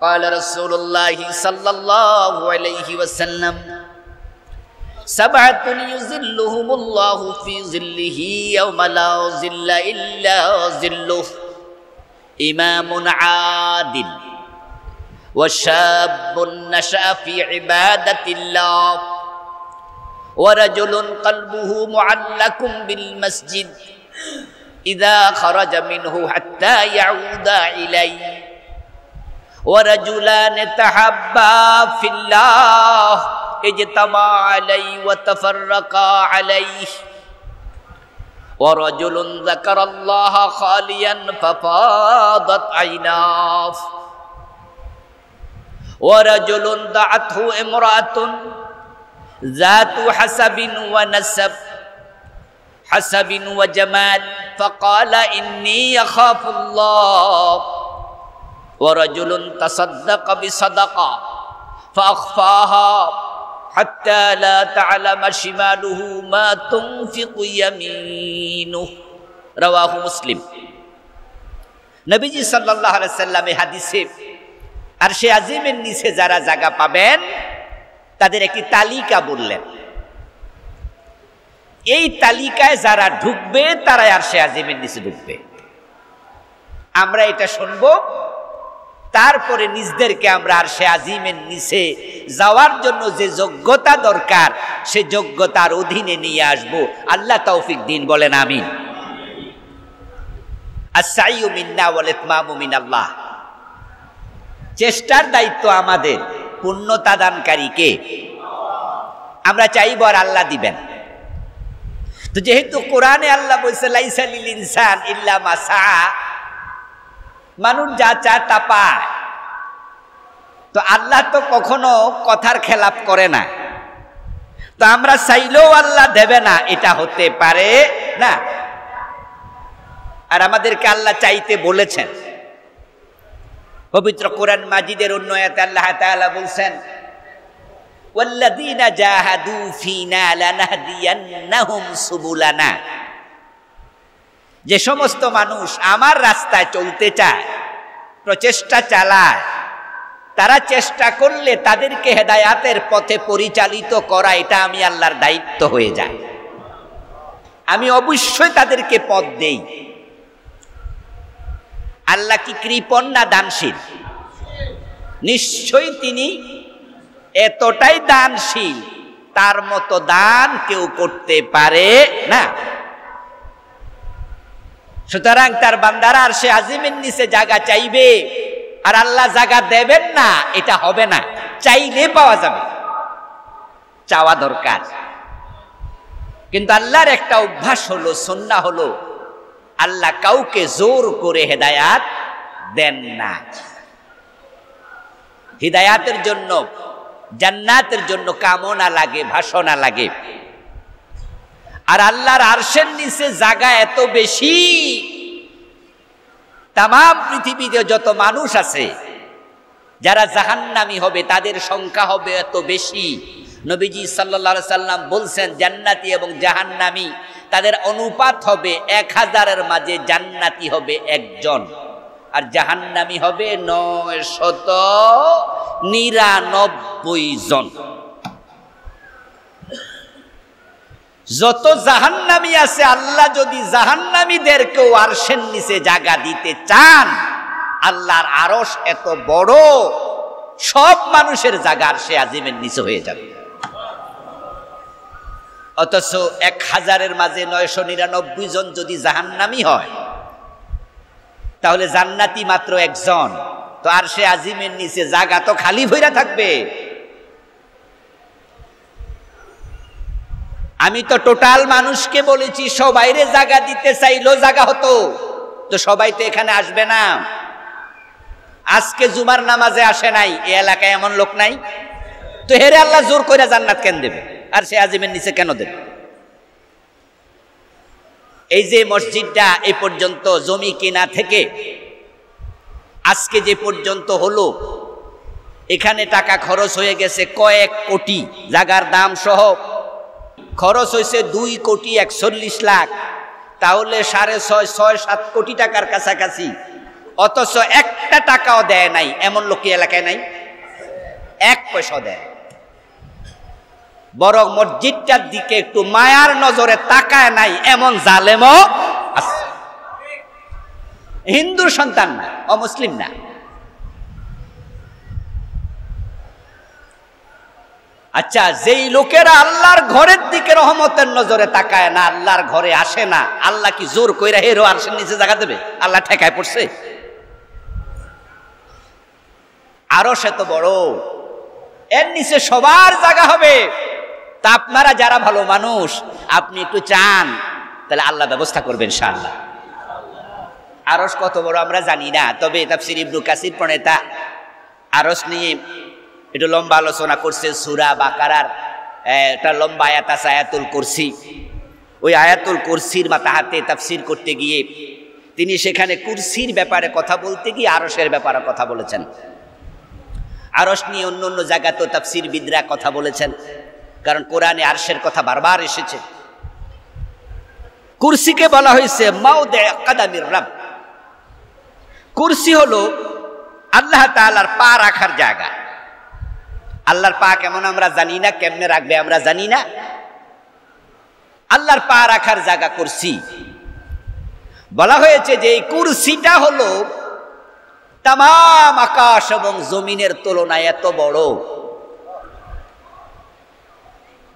قال رسول الله صلى الله عليه وسلم سبعة يظلهم الله في ظله يوم لا ظل إلا ظله إمام عادل وشاب نشأ في عبادة الله ورجل قلبه معلق بالمسجد إذا خرج منه حتى يعود إليه ورجلان تحابا في الله اجتمعا عليه وتفرقا عليه ورجل ذكر الله خاليا ففاضت عيناه ورجل دعته امرأة ذات حسب ونسب حسب وجمال فقال إني يخاف الله ورجل تصدق بصدقة فأخفاها حتى لا تعلم شماله ما تنفق يمينه رواه مسلم নবীজি সাল্লাল্লাহু আলাইহি সাল্লাম এই হাদিসে আরশে আজিমের নিচে যারা জায়গা পাবেন তাদের একটি তালিকা বললেন। এই তালিকায় যারা ঢুকবে তারাই আরশে আজিমের নিচে ঢুকবে। আমরা এটা শুনবো, তারপরে নিজদেরকে আমরা আরশে আজিমের নিচে যাওয়ার জন্য যে যোগ্যতা দরকার সে যোগ্যতার অধীনে নিয়ে আসবো। আল্লাহ তৌফিক দিন, বলেন আমিন। আস-সাইয়্যু মিন্না ওয়াল ইতমামু মিনাল্লাহ। চেষ্টার দায়িত্ব আমাদের, পূর্ণতা দানকারী কে? আমরা চাইব আর আল্লাহ দিবেন। তো যেহেতু কোরআনে আল্লাহ বলছে লাইসা লিল ইনসান ইল্লা মা সাআ, মানুষ যা চায় তা পায়। তো আল্লাহ তো কখনো কথার খেলাপ করে না। তো আমরা চাইলেও আল্লাহ দেবে না, এটা হতে পারে না। আর আমাদেরকে আল্লাহ চাইতে বলেছেন। পবিত্র কোরআন মাজিদের অন্য আয়াতে আল্লাহ তাআলা বলছেন ওয়াল্লাযীনা জাহাদু ফীনা লানাহদিয়ান্নাহুম সুবুলানা। যে সমস্ত মানুষ আমার রাস্তায় চলতে চায়, প্রচেষ্টা চালায়, তারা চেষ্টা করলে তাদেরকে হেদায়াতের পথে পরিচালিত করা এটা আমি আল্লাহর দায়িত্ব হয়ে যায়। আমি অবশ্যই তাদেরকে পথ দেই। আল্লাহ কি কৃপণ না দানশীল? নিশ্চয়ই তিনি এতটাই দানশীল, তার মতো দান কেউ করতে পারে না। সুতরাং তার বান্দারা আরশে আজিমের নিচে জায়গা চাইবে আর আল্লাহ জায়গা দেবেন না, এটা হবে না। চাইলে পাওয়া যাবে, চাওয়া দরকার। কিন্তু আল্লাহর একটা অভ্যাস হলো, সুন্নাহ হলো, আল্লাহ কাউকে জোর করে হেদায়াত দেন না। হিদায়াতের জন্য, জান্নাতের জন্য কামনা লাগে, ভাষণা লাগে। আর আল্লাহর আরশের নিচে জায়গা এত বেশি, তামাম পৃথিবীতে যত মানুষ আছে যারা জাহান্নামী হবে তাদের সংখ্যা হবে এত বেশি। নবীজি সাল্লাল্লাহু আলাইহি সাল্লাম বলছেন জান্নাতি এবং জাহান্নামী তাদের অনুপাত হবে 1000-এর মাঝে জান্নাতি হবে 1 জন আর জাহান্নামী হবে 999 জন। যত জাহান্নামী আছে আল্লাহ যদি জাহান্নামীদেরকেও আরশের নিচে জায়গা দিতে চান, আল্লাহর আরশ এত বড়, সব মানুষের জায়গা আরশে আজিমের নিচে হয়ে যাবে। অথচ 1000-এর মাঝে 999 জন যদি জাহান্নামী হয় তাহলে জান্নাতি মাত্র 1 জন। তো আরশে আজিমের নিচে জায়গা তো খালি ভইরা থাকবে। আমি তো টোটাল মানুষকে বলেছি, সবাইরে জায়গা দিতে চাইলেও জায়গা হতো, তো সবাই তো এখানে আসবে না। আজকে জুমার নামাজে আসে নাই, এই এলাকায় এমন লোক নাই? তো হেরে আল্লাহ জোর করে জান্নাত কেন দেবে, আর সে আজিমের নিচে কেন দেবে? এই যে মসজিদটা এই পর্যন্ত জমি কেনা থেকে আজকে যে পর্যন্ত হলো, এখানে টাকা খরচ হয়ে গেছে কয়েক কোটি, জায়গার দাম সহ খরচ হয়েছে 2,41,00,000। তাহলে 6.5-7 কোটি টাকার কাছাকাছি। অথচ একটা টাকাও দেয় নাই এমন লোক কি এলাকায় নাই? এক পয়সাও দেয়। বরং মসজিদটার দিকে একটু মায়ার নজরে তাকায় নাই এমন জালেমও আছে। হিন্দুর সন্তান না, অমুসলিম না। আচ্ছা, যেই লোকেরা আল্লাহর ঘরের দিকে রহমতের নজরে তাকায় না, আল্লাহর ঘরে আসে না, আল্লাহ কি জোর কইরা হেরো আরশের নিচে জায়গা দেবে? আল্লাহ ঠেকায় পড়ছে? আরশ এত বড়, এর নিচে সবার জায়গা হবে। তা আপনারা যারা ভালো মানুষ, আপনি একটু চান, তাহলে আল্লাহ ব্যবস্থা করবেন ইনশাআল্লাহ। আরশ কত বড় আমরা জানি না, তবে তাফসীর ইবনে কাসির প্রণেতা আরশ নিয়ে একটু লম্বা আলোচনা করছে। সূরা বাকারার একটা লম্বা আয়াত আছে, আয়াতুল কুরসি। ওই আয়াতুল কুরসির মাথাহাতে তাফসীর করতে গিয়ে তিনি সেখানে কুরসির ব্যাপারে কথা বলতে গিয়ে আরশের ব্যাপারে কথা বলেছেন। আরশ নিয়ে অন্য অন্য জায়গাতেও তাফসীর বিদরা কথা বলেছেন, কারণ কোরআনে আরশের কথা বারবার এসেছে। কুরসিকে বলা হয়েছে মাউদে কাদামির রাব। কুরসি হলো আল্লাহ তাআলার পা রাখার জায়গা। আল্লাহর পা কেমন আমরা জানি না, কেমনে রাখবে আমরা জানি না। আল্লাহর পা রাখার জায়গা কুরসি। বলা হয়েছে যে এই কুরসিটা হলো তামাম আকাশ এবং জমিনের তুলনায় এত বড়।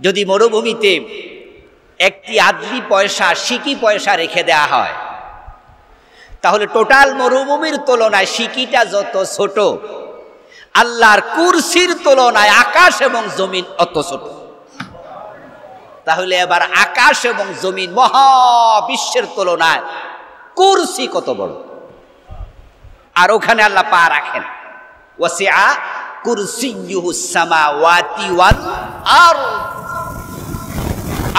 যদি মরুভূমিতে একটি আদলি পয়সা, সিকি পয়সা রেখে দেয়া হয়, তাহলে টোটাল মরুভূমির তুলনায় সিকিটা যত ছোট, আল্লাহর কুরসির তুলনায় আকাশ এবং জমিন অত ছোট। তাহলে এবার আকাশ এবং জমিন মহাবিশ্বের তুলনায় কুরসি কত বড়। আর ওখানে আল্লাহ পা রাখেন। ওয়াসিআ কুরসিয়্যুহুস সামাওয়াতি ওয়াল আরদ।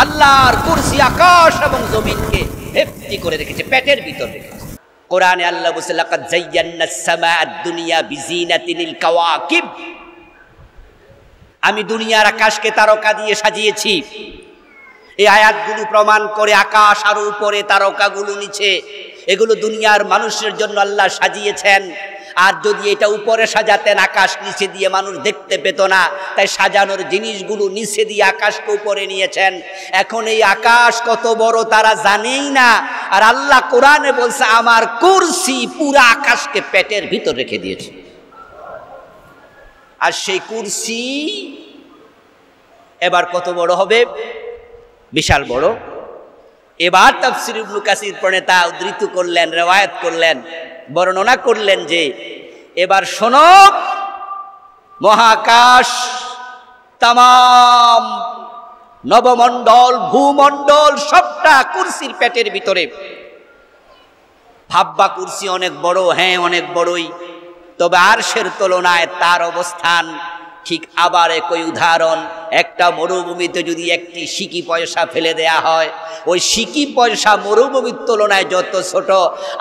আল্লাহর কুরসি আকাশ এবং জমিনকে হেফতি করে রেখেছে, পেটের ভিতর রেখেছে। কোরআনে আল্লাহ বলেছে লাকাদ যায়্যানাস সামাআদ দুনিয়া বিজিনাতিল কাওয়াকিব। আমি দুনিয়ার আকাশকে তারকা দিয়ে সাজিয়েছি। এই আয়াতগুলো প্রমাণ করে আকাশ আর উপরে তারকাগুলো নিচে, এগুলো দুনিয়ার মানুষের জন্য আল্লাহ সাজিয়েছেন। আর যদি এটা উপরে সাজাতেন, আকাশ নিচে দিয়ে মানুষ দেখতে পেত না, তাই সাজানোর জিনিসগুলো নিচে দিয়ে আকাশকে উপরে নিয়েছেন। এখন এই আকাশ কত বড় তারা জানেই না, আর আল্লাহ কোরআনে বলছে আমার কুরসি পুরা আকাশকে পেটের ভিতর রেখে দিয়েছে। আর সেই কুরসি এবার কত বড় হবে? বিশাল বড়। এবার তাফসীর ইবনে কাসির প্রণেতা উদ্ধৃত করলেন, রিওয়ায়াত করলেন, বর্ণনা করলেন যে এবার শোনো, মহাকাশ, তামাম নবমণ্ডল, ভূমণ্ডল সবটা কুরসির পেটের ভিতরে। ভাববা কুরসি অনেক বড়, হ্যাঁ অনেক বড়ই, তবে আরশের তুলনায় তার অবস্থান ঠিক। আবার একই উদাহরণ, একটা মরুভূমিতে যদি একটি সিকি পয়সা ফেলে দেয়া হয়, ওই সিকি পয়সা মরুভূমির তুলনায় যত ছোট,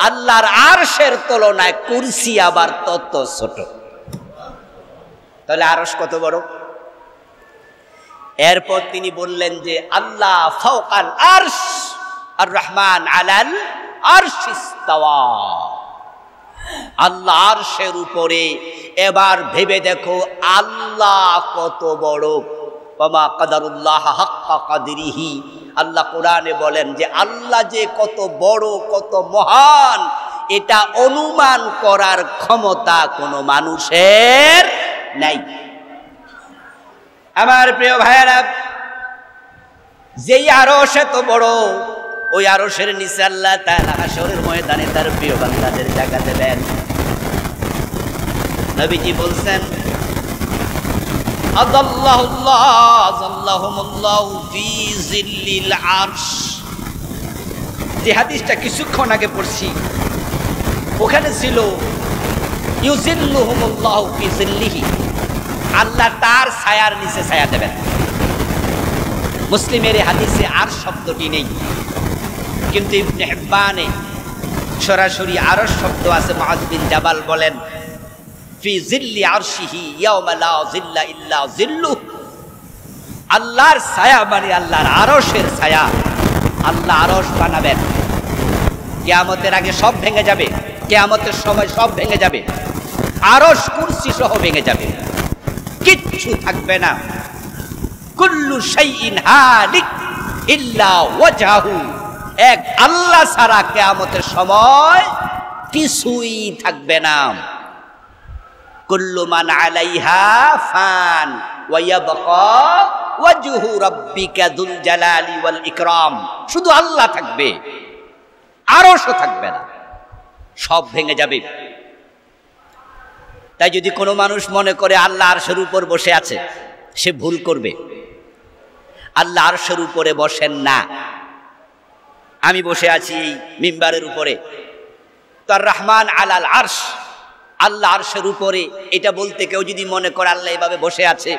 আল্লাহর আরশের তুলনায় কুরসি আবার তত ছোট। তাহলে আরশ কত বড়? এরপর তিনি বললেন যে আল্লাহ ফাওকাল আরশ, আর রহমান আলাল আরশ ইস্তাওয়া। আল্লাহ আরশের উপরে। এবার ভেবে দেখো আল্লাহ কত বড়। ওয়ামা কাদারুল্লাহ হাক্কা কাদরিহি। আল্লাহ কোরআনে বলেন যে আল্লাহ যে কত বড়, কত মহান, এটা অনুমান করার ক্ষমতা কোনো মানুষের নাই। আমার প্রিয় ভাইয়েরা, যেই আরশ এত বড়, ওই আরশের নিচে আল্লাহ তাআলা হাশরের ময়দানে তার প্রিয় বান্দাদের জায়গা দেবেন। নবীজি বলছেন আযাল্লাহুল্লাহু ফি জিল্লিল আরশ। যে হাদিসটা কিছুক্ষণ আগে পড়ছি, ওখানে ছিল ইউজিল্লুহুমুল্লাহু ফি জিল্লিহি, আল্লাহ তার ছায়ার নিচে ছায়া দেবেন। মুসলিমের হাদিসে আর শব্দটি নেই, কিন্তু ইবনে হিব্বানে সরাসরি আরশ শব্দ আছে। মুআয বিন জাবাল বলেন ফি জিল্লি আরশিহি ইয়াওমা লা জিল্লা ইল্লা জিল্লু। আল্লাহর ছায়া মানে আল্লাহর আরশের ছায়া। আল্লাহ আরশ বানাবেন, কিয়ামতের আগে সব ভেঙে যাবে, কিয়ামতের সময় সব ভেঙে যাবে, আরশ কুরসি সহ ভেঙে যাবে, কিচ্ছু থাকবে না। কুল্লু শাইইন হালিক ইল্লা ওয়াজহু, এক আল্লাহ ছাড়া কিয়ামতের সময় কিছুই থাকবে না। কুল্লু মান আলাইহা ফান ওয়া ইয়াবকা ওয়াজহু রাব্বিকা যুল জালালি ওয়াল ইকরাম, শুধু আল্লাহ থাকবে, আরশও থাকবে না, সব ভেঙে যাবে। তাই যদি কোনো মানুষ মনে করে আল্লাহ আরশের উপর বসে আছে, সে ভুল করবে। আল্লাহ আরশের উপরে বসেন না। আমি বসে আছি মিম্বারের উপরে, তার রহমান আলাল আরশ, আল্লাহ আরশের উপরে, এটা বলতে কেউ যদি মনে করে আল্লাহ এভাবে বসে আছে,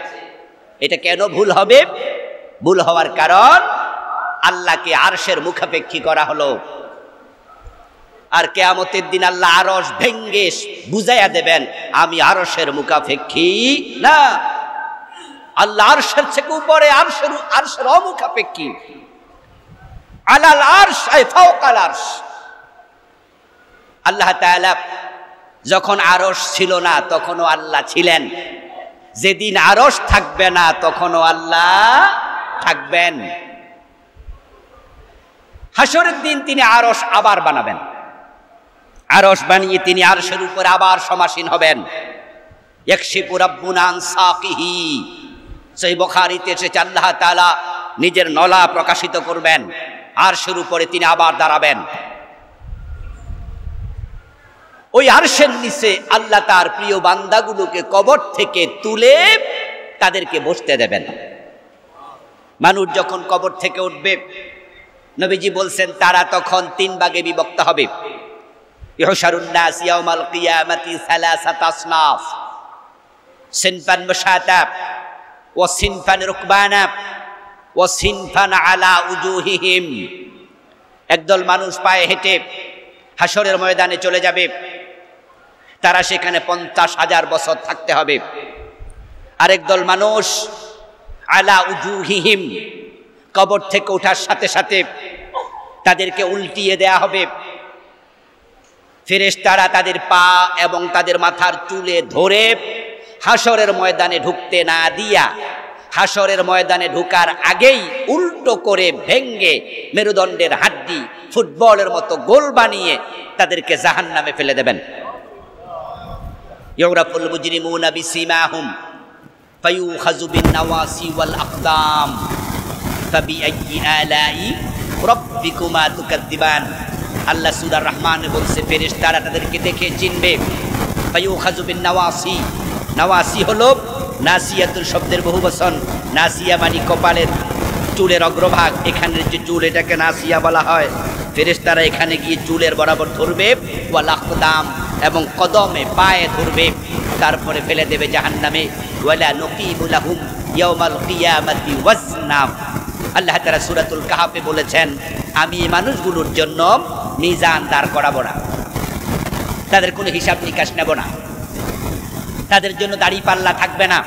এটা কেন ভুল হবে? ভুল হওয়ার কারণ আল্লাহকে আরশের মুখাপেক্ষী করা হলো। আর কিয়ামতের দিন আল্লাহ আরশ ভেঙ্গে বুঝাইয়া দেবেন, আমি আরশের মুখাপেক্ষী না, আল্লাহ আরশের থেকে উপরে, আরশের অমুখাপেক্ষী। আলাল আরশ আই ফাওকাল আরশ। আল্লাহ তাআলা যখন আরশ ছিল না তখনও আল্লাহ ছিলেন, যেদিন আরশ থাকবে না তখনও আল্লাহ থাকবেন। হাসরের দিন তিনি আরশ আবার বানাবেন, আরশ বানিয়ে তিনি আরশের উপর আবার সমাসীন হবেন। ইয়াকশিফু রাব্বুনা আন সাকিহি, সেই বুখারীতে এসেছে আল্লাহ তাআলা নিজের নলা প্রকাশিত করবেন, আরশের উপরে তিনি আবার দাঁড়াবেন। ওই আরশের নিচে আল্লাহ তার প্রিয় বান্দাগুলোকে কবর থেকে তুলে তাদেরকে বসতে দেবেন। মানুষ যখন কবর থেকে উঠবে, নবীজি বলছেন তারা তখন 3 ভাগে বিভক্ত হবে। ইহশারুন নাস ইয়াউমাল কিয়ামাতি সালাসাত আসনাফ, সিনফান মুশাতাব ওয়া সিনফান রুকবানা ওয়া সিনফান আলা উজুহিহিম। একদল মানুষ পায়ে হেঁটে হাসরের ময়দানে চলে যাবে, তারা সেখানে 50,000 বছর থাকতে হবে। আরেক দল মানুষ আলা উজুহিহিম, কবর থেকে ওঠার সাথে সাথে তাদেরকে উল্টিয়ে দেয়া হবে। ফেরেশতারা তাদের পা এবং তাদের মাথার চুলে ধরে হাসরের ময়দানে ঢুকতে না দিয়া, হাসরের ময়দানে ঢুকার আগেই উল্টো করে ভেঙ্গে মেরুদণ্ডের হাড্ডি ফুটবলের মতো গোল বানিয়ে তাদেরকে জাহান্নামে ফেলে দেবেন। ইউরাফুল মুজরিমুনা বিসিমাহুম ফায়ুখাযু বিন-নাওয়াসি ওয়াল আকদাম ফাবিআইয়ি আলাই রাব্বিকুমা তুকাদ্দিবান। আল্লাহ সূরা রহমান বলছে ফেরেশতারা তাদেরকে দেখে চিনবে। ফায়ুখাযু বিন-নাওয়াসি, নাওয়াসি হলো নাসিয়াতুল শব্দের বহুবচন। নাসিয়া মানে কপালের চুলের অগ্রভাগ, এখানের যে চুল এটাকে নাসিয়া বলা হয়। ফেরেশতারা এখানে গিয়ে চুলের বরাবর ধরবে, ওয়াল আকদাম, এবং কদমে পায়ে ধরবে, তারপরে ফেলে দেবে জাহান্নামে। ওয়ালা নুকিমু লাহুম ইয়াউমাল কিয়ামাতি ওয়াজনা। আল্লাহ তাআলা সূরাতুল কাহফে বলেছেন, আমি এই মানুষগুলোর জন্য মিজান দাঁড় করাবো না, তাদের কোনো হিসাব নিকাশ নেব না, তাদের জন্য দাড়ি পাল্লা থাকবে না।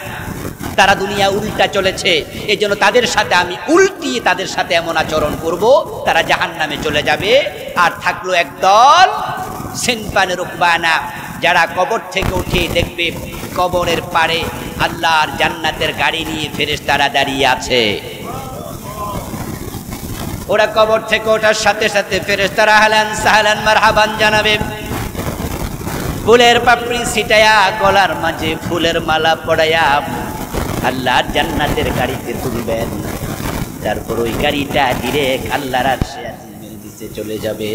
তারা দুনিয়া উল্টা চলেছে, এই জন্য তাদের সাথে আমি উল্টিয়ে তাদের সাথে এমন আচরণ করব, তারা জাহান্নামে চলে যাবে। আর থাকলো একদল সিনফানে রুকবানা, যারা কবর থেকে উঠে দেখবে কবরের পাড়ে আল্লাহর জান্নাতের গাড়ি নিয়ে ফেরেশতারা দাঁড়িয়ে আছে। ওরা কবর থেকে ওঠার সাথে সাথে ফেরেশতারা আহলান সাহলান মারহাবান জানাবে। ফুলের পাপড়ি ছিটায়া, গলার মাঝে ফুলের মালা পড়াইয়া আল্লাহর জান্নাতের গাড়িতে তুলবেন। তারপর ওই গাড়িটা ডিরেক্ট আল্লাহর আরশে আজিমের নিচে চলে যাবে।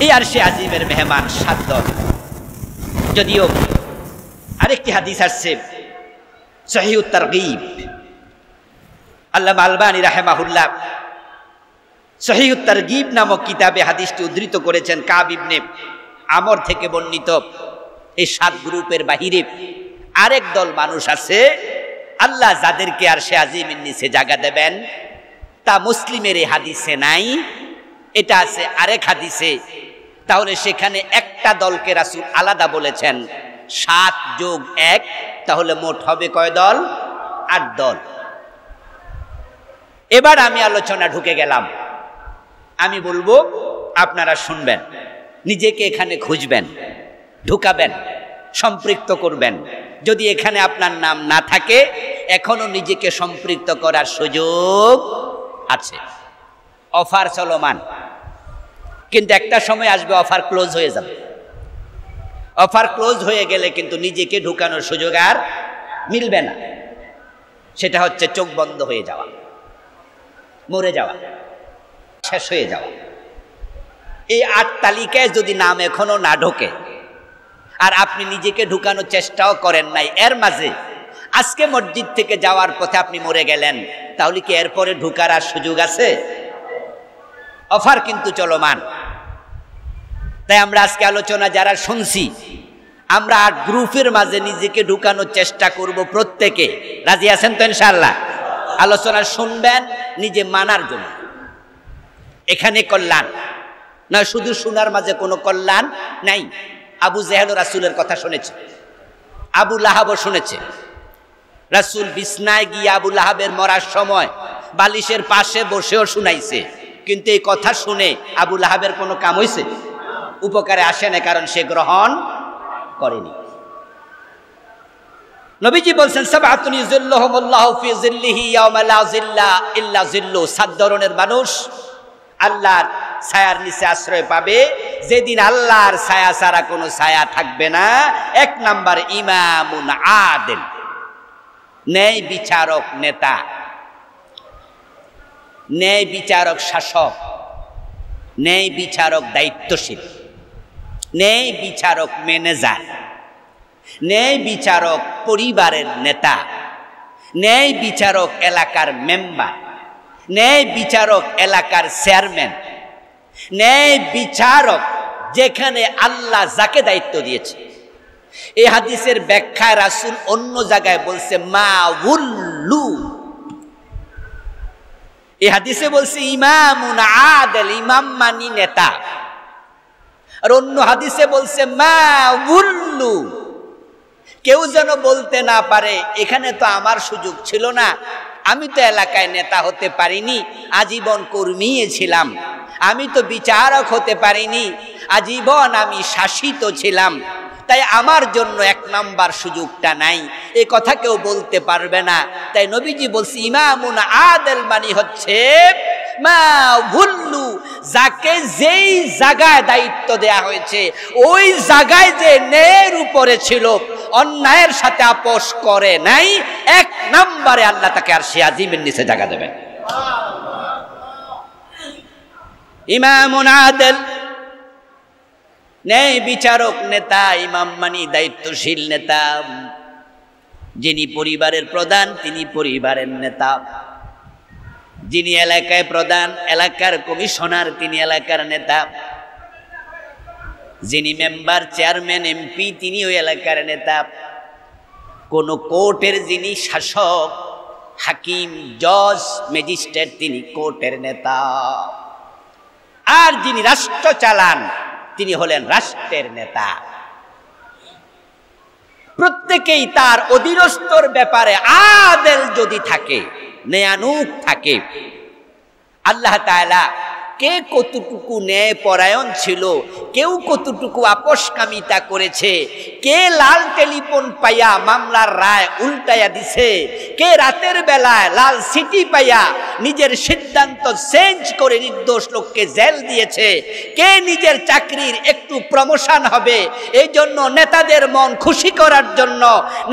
এই আরশে আজিমের মেহমান 7 দল। যদিও আরেকটি হাদিস আসছে সহিহুত তারগীব, আল্লামা আলবানী রাহিমাহুল্লাহ সহিহুত তারগীব নামক কিতাবে হাদিসটি উদ্ধৃত করেছেন। কাব ইবনে আমর থেকে বর্ণিত। এই 7 গ্রুপের বাহিরে আরেক দল মানুষ আছে, আল্লাহ যাদেরকে আরশে আজিমের নিচে জায়গা দেবেন, তা মুসলিমের এই হাদিসে নাই, এটা আছে আরেক হাদিসে। তাহলে সেখানে একটা দলকে রাসূল আলাদা বলেছেন, 7 যোগ 1, তাহলে মোট হবে কয় দল? 8 দল। এবার আমি আলোচনা ঢুকে গেলাম। আমি বলবো আপনারা শুনবেন, নিজেকে এখানে খুঁজবেন, ঢুকাবেন, সম্পৃক্ত করবেন। যদি এখানে আপনার নাম না থাকে, এখনো নিজেকে সম্পৃক্ত করার সুযোগ আছে। অফার চলমান, কিন্তু একটা সময় আসবে অফার ক্লোজ হয়ে যাবে। অফার ক্লোজ হয়ে গেলে কিন্তু নিজেকে ঢুকানোর সুযোগ আর মিলবে না। সেটা হচ্ছে চোখ বন্ধ হয়ে যাওয়া, মরে যাওয়া, শেষ হয়ে যাওয়া। এই 8 তালিকায় যদি নাম এখনো না ঢোকে আর আপনি নিজেকে ঢুকানোর চেষ্টাও করেন নাই, এর মাঝে আজকে মসজিদ থেকে যাওয়ার পথে আপনি মরে গেলেন, তাহলে কি এরপরে ঢুকার আর সুযোগ আছে? অফার কিন্তু চলমান। তাই আমরা আজকে আলোচনা যারা শুনছি, আমরা 8 গ্রুপের মাঝে নিজেকে ঢুকানোর চেষ্টা করব। প্রত্যেকে রাজি আছেন তো ইনশাআল্লাহ? আলোচনা শুনবেন নিজে মানার জন্য। এখানে কল্যাণ না, শুধু শোনার মাঝে কোনো কল্যাণ নাই। আবু জেহেল রাসূলের কথা শুনেছে, আবু লাহাবও শুনেছে। রাসূল বিছনায় গিয়ে আবু লাহাবের মরার সময় বালিশের পাশে বসেও শুনাইছে, কিন্তু এই কথা শুনে আবু লাহাবের কোনো কাম হয়েছে? উপকারে আসে না, কারণ সে গ্রহণ করেনি। নবীজি বলছেন, সাবআতুন ইযিল্লুহুমুল্লাহু ফি যিল্লিহি ইয়াওমা লা যিল্লা ইল্লা যিল্লু। 7 ধরনের মানুষ আল্লাহর ছায়ার নিচে আশ্রয় পাবে যেদিন আল্লাহর ছায়া ছাড়া কোনো ছায়া থাকবে না। 1 নাম্বার ইমামুন আদিল, ন্যায় বিচারক নেতা, ন্যায় বিচারক শাসক, ন্যায় বিচারক দায়িত্বশীল, ন্যায় বিচারক ম্যানেজার, ন্যায় বিচারক পরিবারের নেতা, ন্যায় বিচারক এলাকার মেম্বার, ন্যায় বিচারক এলাকার চেয়ারম্যান, ন্যায় বিচারক যেখানে আল্লাহ যাকে দায়িত্ব দিয়েছে। এই হাদিসের ব্যাখ্যায় রাসূল অন্য জায়গায় বলছে মা উল্লু। এই হাদিসে বলছে ইমামুন আদিল, ইমাম মানি নেতা। আর অন্য হাদিসে বলছে মা উল্লু। কেউ যেন বলতে না পারে এখানে তো আমার সুযোগ ছিল না, আমি তো এলাকায় নেতা হতে পারিনি, আজীবন কর্মী ছিলাম, আমি তো বিচারক হতে পারিনি, আজীবন আমি শাসিত ছিলাম, তাই আমার জন্য 1 নাম্বার সুযোগটা নাই, এ কথা কেউ বলতে পারবে না। তাই নবীজি বলছে ইমামুন আদিল মানে হচ্ছে মা ভুল্লু, যাকে যেই জায়গায় দায়িত্ব দেয়া হয়েছে ওই জায়গায় যে ন্যায়ের উপরে ছিল, অন্যায়ের সাথে আপোষ করে নাই, 1 নম্বরে আল্লাহ তাকে আরশে আজিমের নিচে জায়গা দেবেন। ইমামুন আদিল, ন্যায় বিচারক নেতা। ইমাম মানি দায়িত্বশীল নেতা। যিনি পরিবারের প্রধান তিনি পরিবারের নেতা, যিনি এলাকায় প্রধান, এলাকার কমিশনার, তিনি এলাকার নেতা, যিনি মেম্বার, চেয়ারম্যান, এমপি, তিনি ওই এলাকার নেতা। কোন কোর্টের যিনি শাসক, হাকিম, জজ, ম্যাজিস্ট্রেট, তিনি কোর্টের নেতা। আর যিনি রাষ্ট্র চালান তিনি হলেন রাষ্ট্রের নেতা। প্রত্যেকেই তার অধীনস্থর ব্যাপারে আদেল যদি থাকে, ন্যায়ানুগ থাকে, আল্লাহ তাআলা কে কতটুকু ন্যায় পরায়ণ ছিল, কেউ কতটুকু আপোষকামিতা করেছে, কে লাল টেলিফোন পাইয়া মামলার রায় উল্টাইয়া দিছে, কে রাতের বেলায় লাল সিটি পাইয়া নিজের সিদ্ধান্ত চেঞ্জ করে নির্দোষ লোককে জেল দিয়েছে, কে নিজের চাকরির একটু প্রমোশন হবে এই জন্য নেতাদের মন খুশি করার জন্য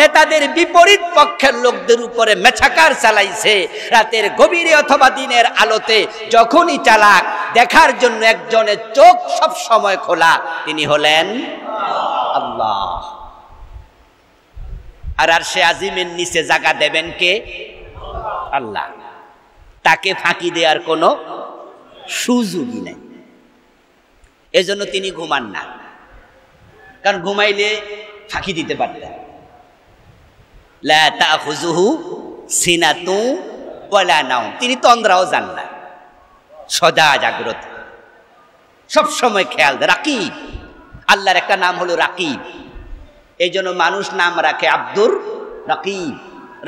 নেতাদের বিপরীত পক্ষের লোকদের উপরে মেছাকার চালাইছে, রাতের গভীরে অথবা দিনের আলোতে যখনই চালাক, দেখার জন্য একজনের চোখ সব সময় খোলা, তিনি হলেন আল্লাহ। আর আরশে আজিমের নিচে জায়গা দেবেন কে? আল্লাহ। তাকে ফাঁকি দেওয়ার কোনো সুযোগই নেই। এজন্য তিনি ঘুমান না, কারণ ঘুমাইলে ফাঁকি দিতে পারতেন। লা তাখুযুহু সিনাতু ওয়ালা নাওম, তিনি তন্দ্রাও জান না, সদা জাগ্রত, সব সময় খেয়াল। রাকিব, আল্লাহর একটা নাম হলো রাকিব। এই জন্য মানুষ নাম রাখে আব্দুর রাকিব।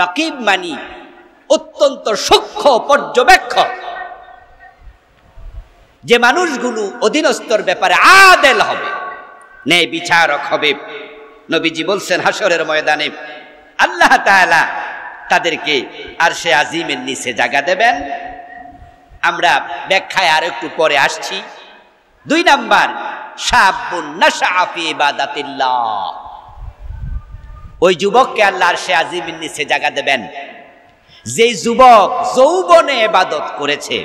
রাকিব মানি অত্যন্ত সূক্ষ্ম পর্যবেক্ষক। যে মানুষগুলো অধীনস্থর ব্যাপারে আদেল হবে, ন্যায় বিচারক হবে, নবীজি বলছেন হাসরের ময়দানে আল্লাহ তাআলা তাদেরকে আরশে আজিমের নিচে জায়গা দেবেন। আমরা ব্যাখ্যায় আর একটু পরে আসছি। 2 নাম্বার, শাবুন নাশআ ফি ইবাদাতিল্লাহ, ওই যুবককে আল্লাহ আরশে আজিমের নিচে জায়গা দেবেন যে যুবক যৌবনে ইবাদত করেছে,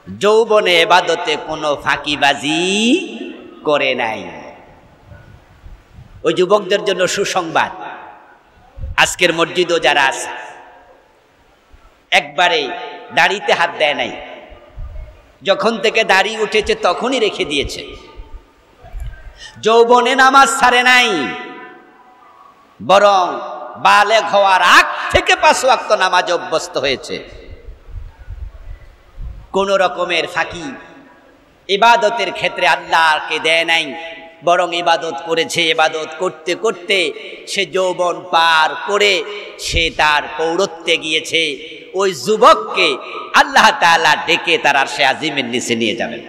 যৌবনে ইবাদতে কোনো ফাঁকিবাজি করে নাই। ওই যুবকদের জন্য সুসংবাদ, আজকের মসজিদও যারা আছে একবারে দাড়িতে হাত দেয় নাই, যখন থেকে দাড়ি উঠেছে তখনই রেখে দিয়েছে, যৌবনে নামাজ ছাড়ে নাই, বরং বালেগ হওয়ার আগ থেকে 5 ওয়াক্ত নামাজ অভ্যস্ত হয়েছে। কোন রকমের ফাঁকি ইবাদতের ক্ষেত্রে আল্লাহকে দেয় নাই, বরং ইবাদত করেছে। ইবাদত করতে করতে সে যৌবন পার করে সে তার পৌরত্বে গিয়েছে। ওই যুবককে আল্লাহ তাআলা ডেকে তার আরশে আজিমের নিচে নিয়ে যাবেন।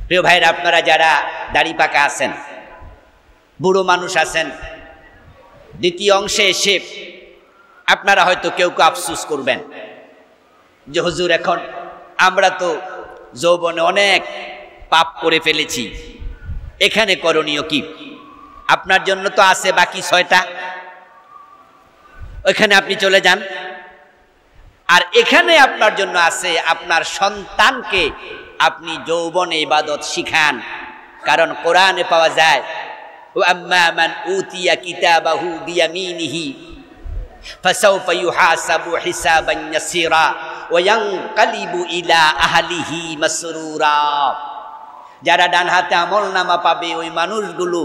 প্রিয় ভাইরা, আপনারা যারা দাড়ি পাকা আছেন, বুড়ো মানুষ আছেন, দ্বিতীয় অংশে এসে আপনারা হয়তো কেউ কেউ আফসোস করবেন যে হুজুর, এখন আমরা তো যৌবনে অনেক পাপ করে ফেলেছি, এখানে করণীয় কি? আপনার জন্য তো আছে বাকি 6টা, ওইখানে আপনি চলে যান। আর এখানে আপনার জন্য আছে আপনার সন্তানকে আপনি যৌবনে ইবাদত শিখান। কারণ কোরআনে পাওয়া যায় ওয়া আম্মা মান উতিয়া কিতাবাহু বিয়ামিনিহি ফাসাউফা ইউহাসাবু হিসাবান ইয়াসীরা ওয়া ইয়ানকালিবু ইলা আহলিহি মাসরুরা। যারা ডান হাতে আমলনামা পাবে ওই মানুষগুলো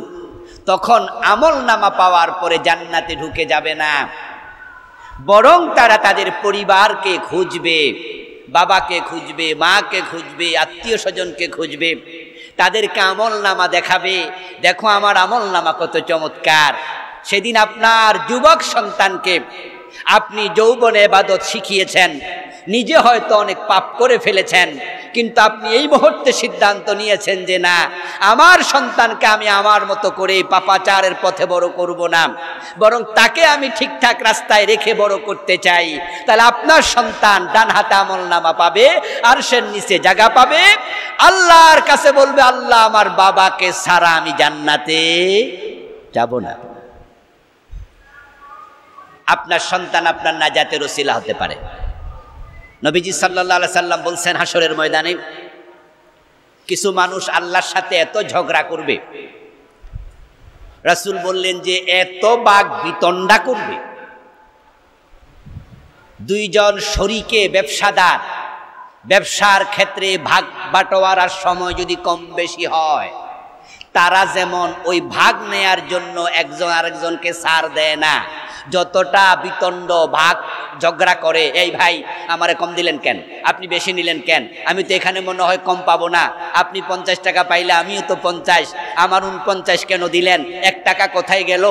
তখন আমলনামা পাওয়ার পরে জান্নাতে ঢুকে যাবে না, বরং তারা তাদের পরিবারকে খুঁজবে, বাবাকে খুঁজবে, মাকে খুঁজবে, আত্মীয় স্বজনকে খুঁজবে, তাদেরকে আমলনামা দেখাবে, দেখো আমার আমলনামা কত চমৎকার। সেদিন আপনার যুবক সন্তানকে আপনি যৌবনে ইবাদত শিখিয়েছেন, নিজে হয়তো অনেক পাপ করে ফেলেছেন, কিন্তু আপনি এই মুহূর্তে সিদ্ধান্ত নিয়েছেন যে না, আমার সন্তানকে আমি আমার মতো করে পাপাচারের পথে বড় করব না, বরং তাকে আমি ঠিকঠাক রাস্তায় রেখে বড় করতে চাই। তাহলে আপনার সন্তান ডান হাতে আমলনামা পাবে, আরশের নিচে জায়গা পাবে, আল্লাহর কাছে বলবে আল্লাহ আমার বাবাকে ছাড়া আমি জান্নাতে যাব না। আপনার সন্তান আপনার নাজাতের ওসিলা হতে পারে। নবীজি সাল্লাল্লাহু আলাইহি সাল্লাম বলছেন হাসরের ময়দানে কিছু মানুষ আল্লাহর সাথে এত ঝগড়া করবে, রাসূল বললেন যে এত বাক বিতণ্ডা করবে, 2 জন শরীকে ব্যবসাদার, ব্যবসার ক্ষেত্রে ভাগ বাটোয়ারার সময় যদি কম বেশি হয়, তারা যেমন ওই ভাগ নেয়ার জন্য একজন আরেকজনকে ছাড় দেয় না, যতটা বিতণ্ড ভাগ ঝগড়া করে, এই ভাই আমারে কম দিলেন কেন, আপনি বেশি নিলেন কেন, আমি তো এখানে মনে হয় কম পাবো না, আপনি 50 টাকা পাইলে আমিও তো 50, আমার 49 কেন দিলেন, 1 টাকা কোথায় গেল।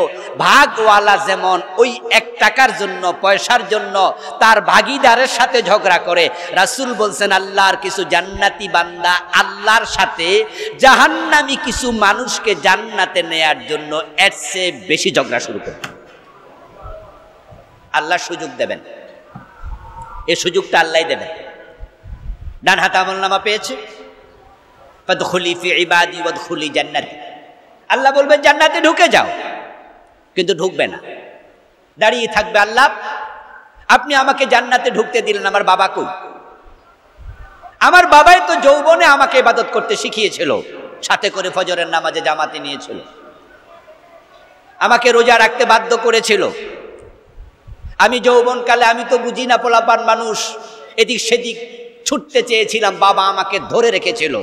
ভাগওয়ালা যেমন ওই 1 টাকার জন্য, পয়সার জন্য তার ভাগীদারের সাথে ঝগড়া করে, রাসূল বলছেন আল্লাহর কিছু জান্নাতি বান্দা আল্লাহর সাথে জাহান্নামী কিছু মানুষকে জান্নাতে নেয়ার জন্য এর চেয়ে বেশি ঝগড়া শুরু করে। আল্লাহ সুযোগ দেবেন, এই সুযোগটা আল্লাহই দেবেন। ডান হাতে আমলনামা পেয়েছে, ফাদখুলি ফি ইবাদি ওয়াদখুলি জান্নাতি, আল্লাহ বলবেন জান্নাতে ঢুকে যাও, কিন্তু ঢুকবে না, দাঁড়িয়ে থাকবে। আল্লাহ আপনি আমাকে জান্নাতে ঢুকতে দিলেন, আমার বাবা কই? আমার বাবাই তো যৌবনে আমাকে ইবাদত করতে শিখিয়েছিল, সাথে করে ফজরের নামাজে জামাতে নিয়েছিল, আমাকে রোজা রাখতে বাধ্য করেছিল। আমি যৌবনকালে আমি তো বুঝি না, পোলাপান মানুষ, এদিক সেদিক ছুটতে চেয়েছিলাম, বাবা আমাকে ধরে রেখেছিল।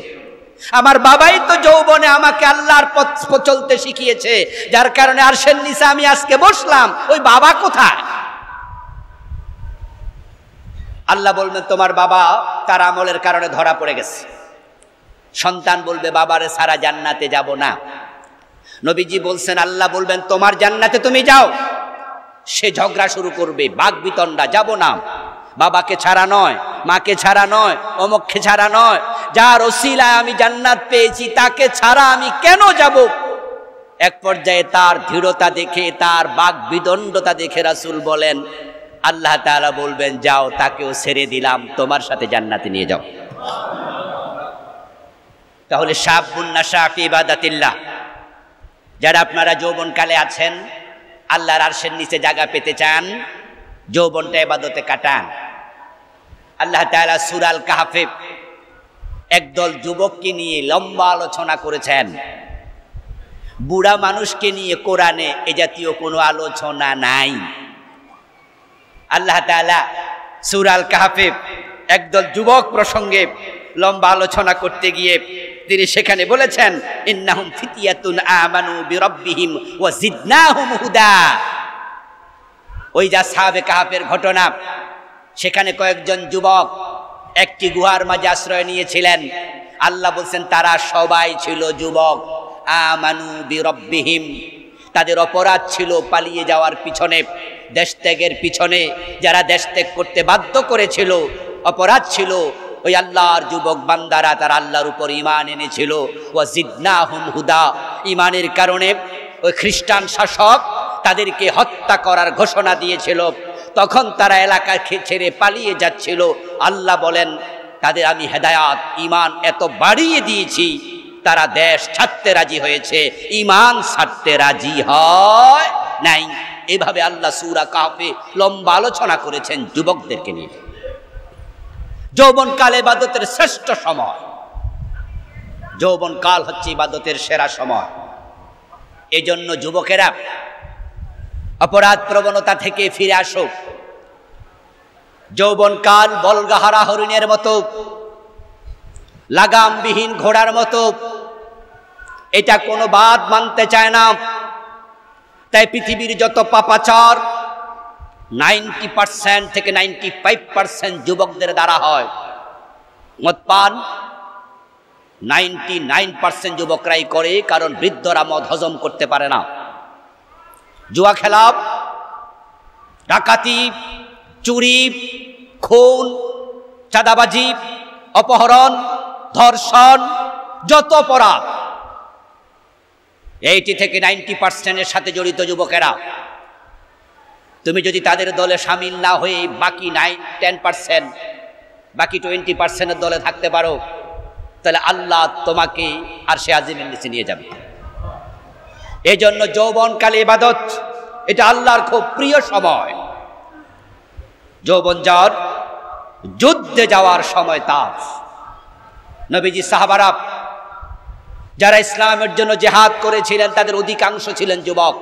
আমার বাবাই তো যৌবনে আমাকে আল্লাহর পথ চলতে শিখিয়েছে, যার কারণে আরশের নিচে আমি আজকে বসলাম, ওই বাবা কোথায়? আল্লাহ বলবেন তোমার বাবা তার আমলের কারণে ধরা পড়ে গেছে। সন্তান বলবে বাবারে সারা জান্নাতে যাব না। নবীজি বলছেন আল্লাহ বলবেন তোমার জান্নাতে তুমি যাও। সে ঝগড়া শুরু করবে, বাক বিতণ্ডা, যাব না। বাবাকে ছাড়া নয়, মাকে ছাড়া নয়, অমুককে ছাড়া নয়, যার ওসিলায় আমি জান্নাত পেয়েছি তাকে ছাড়া আমি কেন যাব? এক পর্যায়ে তার দৃঢ়তা দেখে, তার বাক বিদণ্ডতা দেখে রাসূল বলেন, আল্লাহ তাআলা বলবেন, যাও তাকেও ছেড়ে দিলাম, তোমার সাথে জান্নাতে নিয়ে যাও। তাহলে শাবুন নাশা ফি ইবাদাতিল্লাহ, যারা আপনারা যৌবনকালে আছেন, আল্লাহর আরশের নিচে জায়গা পেতে চান, যৌবনটা ইবাদতে কাটান। আল্লাহ তাআলা সূরা আল কাহফে একদল যুবককে নিয়ে লম্বা আলোচনা করেছেন। বুড়া মানুষকে নিয়ে কোরআনে এ জাতীয় কোনো আলোচনা নাই। আল্লাহ তাআলা সূরা আল কাহফে একদল যুবক প্রসঙ্গে লম্বা আলোচনা করতে গিয়ে তিনি সেখানে বলেছেন, ইন্নাহুম ফিতিয়াতুন আমানু বিরাব্বিহিম ওয়া জিদনাহুম হুদা। ওই যে আসহাবে কাহফের ঘটনা, সেখানে কয়েকজন যুবক একটি গুহার মাঝে আশ্রয় নিয়েছিলেন। আল্লাহ বলছেন তারা সবাই ছিল যুবক। আমানু বিরাব্বিহিম, তাদের অপরাধ ছিল পালিয়ে যাওয়ার পিছনে, দেশ ত্যাগের পিছনে, যারা দেশ ত্যাগ করতে বাধ্য করেছিল, অপরাধ ছিল ওই আল্লাহর যুবক বান্দারা, তারা আল্লাহর উপর ঈমান এনেছিল। ওয়া জিদনাহুম হুদা, ঈমানের কারণে ওই খ্রিস্টান শাসক তাদেরকে হত্যা করার ঘোষণা দিয়েছিল, তখন তারা এলাকা ছেড়ে পালিয়ে যাচ্ছিল। আল্লাহ বলেন তাদের আমি হেদায়াত, ঈমান এত বাড়িয়ে দিয়েছি, তারা দেশ ছাড়তে রাজি হয়েছে, ঈমান ছাড়তে রাজি হয় নাই। এভাবে আল্লাহ সূরা কাহফে লম্বা আলোচনা করেছেন যুবকদেরকে নিয়ে। যৌবনকাল ইবাদতের শ্রেষ্ঠ সময়, যৌবনকাল হচ্ছে ইবাদতের সেরা সময়। এজন্য যুবকেরা অপরাধ প্রবণতা থেকে ফিরে আসো। যৌবনকাল বলগাহারা হরিণের মতো, লাগামবিহীন ঘোড়ার মতো, এটা কোনো বাদ মানতে চায় না। তাই পৃথিবীর যত পাপাচার 90% থেকে 95% যুবকদের দ্বারা হয়। মদ পান 99% যুবকরাই করে, কারণ বৃদ্ধরা মদ হজম করতে পারে না। জুয়া খেলা, ডাকাতি, চুরি, খুন, চাঁদাবাজি, অপহরণ, ধর্ষণ, যত অপরাধ 80 থেকে 90% সাথে জড়িত যুবকেরা। তুমি যদি তাদের দলে সামিল না হয়ে বাকি 10%, বাকি 20% দলে থাকতে পারো, তাহলে আল্লাহ তোমাকে আরশে আজিমের নিচে নিয়ে যাবে। এই জন্য যৌবনকালে ইবাদত, এটা আল্লাহর খুব প্রিয় সময়। যৌবন যার যুদ্ধে যাওয়ার সময় তার। নবীজি সাহাবারা যারা ইসলামের জন্য জিহাদ করেছিলেন, তাদের অধিকাংশ ছিলেন যুবক।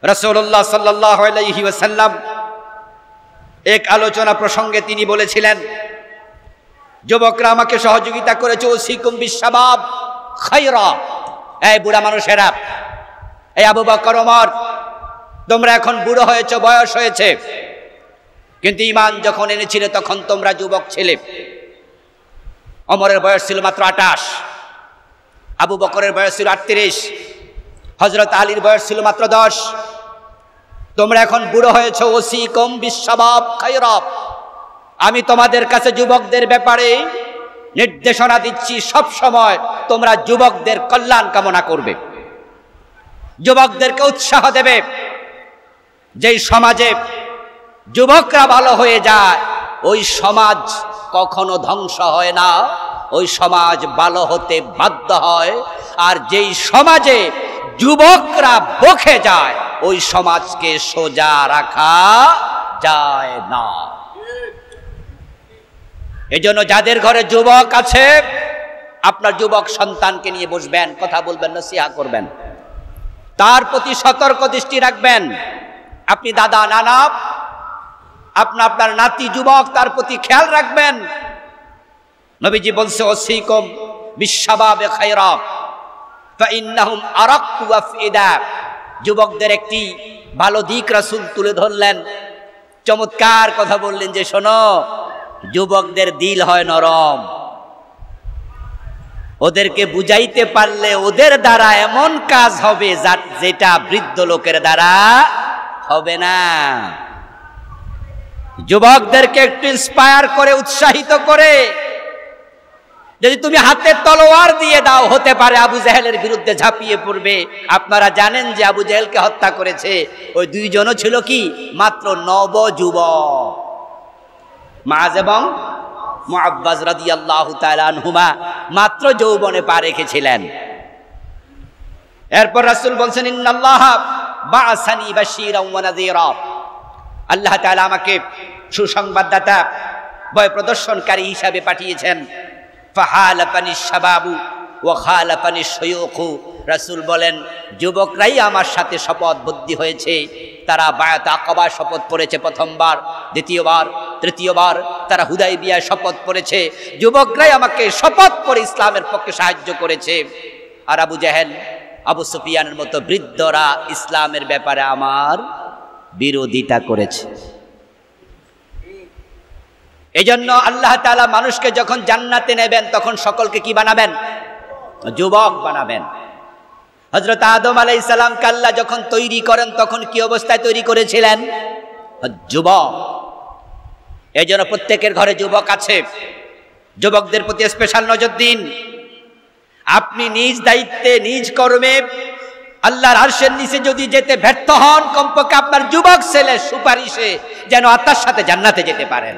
রাসূলুল্লাহ সাল্লাল্লাহু আলাইহি ওয়াসাল্লাম এক আলোচনা প্রসঙ্গে তিনি বলেছিলেন, যুবকরা আমাকে সহযোগিতা করেছে, ওসিকুম বিশাবাব খায়রা। এই বুড়া মানুষেরা, এই আবু বকর, ওমর, তোমরা এখন বুড়ো হয়েছে, বয়স হয়েছে, কিন্তু ঈমান যখন এনেছিলে তখন তোমরা যুবক ছিলে। ওমরের বয়স ছিল মাত্র 28, আবু বকরের বয়স ছিল 38, হযরত আলীর বয়স ছিল মাত্র 10। তোমরা এখন বুড়ো হয়েছে, ওসিকুম বিশাবাব খায়রা। আমি তোমাদের কাছে যুবকদের ব্যাপারে নির্দেশনা দিচ্ছি, সব সময় তোমরা যুবকদের কল্যাণ কামনা করবে, যুবকদেরকে উৎসাহ দেবে। যেই সমাজে যুবকরা ভালো হয়ে যায়, ওই সমাজ কখনো ধ্বংস হয় না, ওই সমাজ ভালো হতে বাধ্য হয়। আর যেই সমাজে যুবকরা বকে যায়, ওই সমাজকে সোজা রাখা যায় না। এজন্য যাদের ঘরে যুবক আছে, আপনার যুবক সন্তানকে নিয়ে বসবেন, কথা বলবেন, নসিহত করবেন, তার প্রতি সতর্ক দৃষ্টি রাখবেন। আপনি দাদা, নানা, আপনার নাতি যুবক, তার প্রতি খেয়াল রাখবেন। নবীজি বলছে, ওসিকুম বিশাবাবে খায়রা ফাইন্নাহুম আরাক্তু আফইদা। যুবকদের একটি ভালো দিক রাসূল তুলে ধরলেন, চমৎকার কথা বললেন যে, শোনো, যুবকদের দিল হয় নরম। ওদেরকে বুঝাইতে পারলে ওদের দ্বারা এমন কাজ হবে যেটা বৃদ্ধ লোকের দ্বারা হবে না। যুবকদেরকে একটু ইন্সপায়ার করে, উৎসাহিত করে, যদি তুমি হাতে তলোয়ার দিয়ে দাও, হতে পারে আবু জেহেলের বিরুদ্ধে ঝাঁপিয়ে পড়বে। আপনারা জানেন যে আবু জেহেলকে হত্যা করেছে ওই দুইজনও ছিল কি মাত্র নবযুবক, মাআজ এবং মুআব্বাজ রাদিয়াল্লাহু তাআলা আনহুমা মাত্র যৌবনে পা রেখেছিলেন। এরপর রাসূল বলছেন, ইন্নাল্লাহা বাআসানি বাশীরাও ওয়া নাযীরা, আল্লাহ তাআলা আমাকে সুসংবাদদাতা, ভয় প্রদর্শনকারী হিসাবে পাঠিয়েছেন। ফাহালাফানি শাবাবু ওয়া খালাফানি শুয়ুখু, রাসূল বলেন যুবকরাই আমার সাথে শপথবদ্ধ হয়েছে। তারা বায়াত আকাবা শপথ পড়েছে প্রথমবার, দ্বিতীয়বার, তৃতীয়বার তারা হুদাইবিয়া শপথ পড়েছে। যুবকরাই আমাকে শপথ করে ইসলামের পক্ষে সাহায্য করেছে। আর আবু জেহেল, আবু সুফিয়ানের মতো বৃদ্ধরা ইসলামের ব্যাপারে আমার বিরোধিতা করেছে। এজন্য আল্লাহ তাআলা মানুষকে যখন জান্নাতে নেবেন তখন সকলকে কি বানাবেন? যুবক বানাবেন। হযরত আদম আলাইহিস সালামকে আল্লাহ যখন তৈরি করেন তখন কি অবস্থায় তৈরি করেছিলেন? যুবক। এজন্য প্রত্যেকের ঘরে যুবক আছে, যুবকদের প্রতি স্পেশাল নজর দিন। আপনি নিজ দায়িত্বে, নিজ কর্মে আল্লাহর আরশের নিচে যদি যেতে ব্যর্থ হন, কমপক্ষে আপনার যুবক ছেলের সুপারিশে যেন আত্মার সাথে জান্নাতে যেতে পারেন।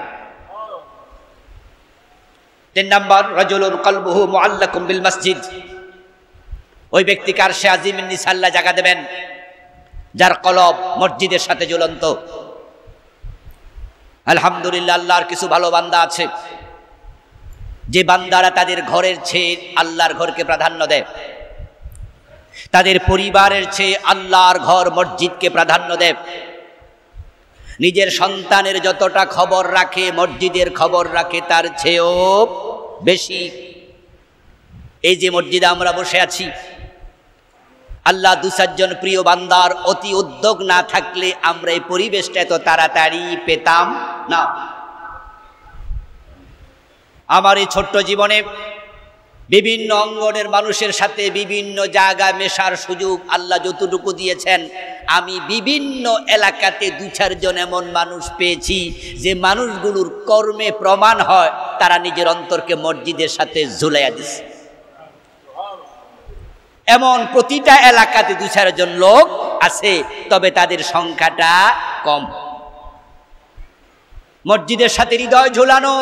3 নম্বর, রাজুলুন কলবুহু মুআল্লাকুম বিল মসজিদ, ওই ব্যক্তিকে আরশে আজিমের নিচে আল্লাহ জায়গা দেবেন যার কলব মসজিদের সাথে ঝুলন্ত। আলহামদুলিল্লাহ, আল্লাহর কিছু ভালো বান্দা আছে যে বান্দারা তাদের ঘরের চেয়ে আল্লাহর ঘরকে প্রাধান্য দেয়, তাদের পরিবারের চেয়ে আল্লাহর ঘর মসজিদকে প্রাধান্য দেয়। নিজের সন্তানের যতটা খবর রাখে, মসজিদের খবর রাখে তার চেয়েও বেশি। এই যে মসজিদে আমরা বসে আছি, আল্লাহ 2-4 প্রিয় বান্দার অতি উদ্যোগ না থাকলে আমরা এই পরিবেশটা এত তাড়াতাড়ি পেতাম না। আমার এই ছোট্ট জীবনে বিভিন্ন অঙ্গনের মানুষের সাথে বিভিন্ন জায়গা মেশার সুযোগ আল্লাহ যতটুকু দিয়েছেন, আমি বিভিন্ন এলাকাতে 2-4 জন এমন মানুষ পেয়েছি যে মানুষগুলোর কর্মে প্রমাণ হয় তারা নিজের অন্তরকে মসজিদের সাথে ঝুলাইয়া দিছে। এমন প্রতিটা এলাকাতে 2-4 জন লোক আছে, তবে তাদের সংখ্যাটা কম। মসজিদের সাথে হৃদয় ঝুলানো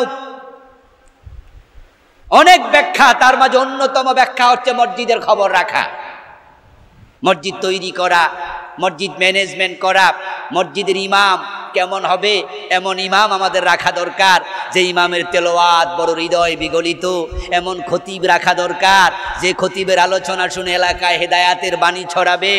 অনেক ব্যাখ্যা, তার মাঝে অন্যতম ব্যাখ্যা হচ্ছে মসজিদের খবর রাখা, মসজিদ তৈরি করা, মসজিদ ম্যানেজমেন্ট করা। মসজিদের ইমাম কেমন হবে এমন ইমাম আমাদের রাখা দরকার, যে ইমামের তেলাওয়াত বড় হৃদয় বিগলিত। এমন খতিব রাখা দরকার যে খতিবের আলোচনা শুনে এলাকায় হেদায়াতের বাণী ছড়াবে।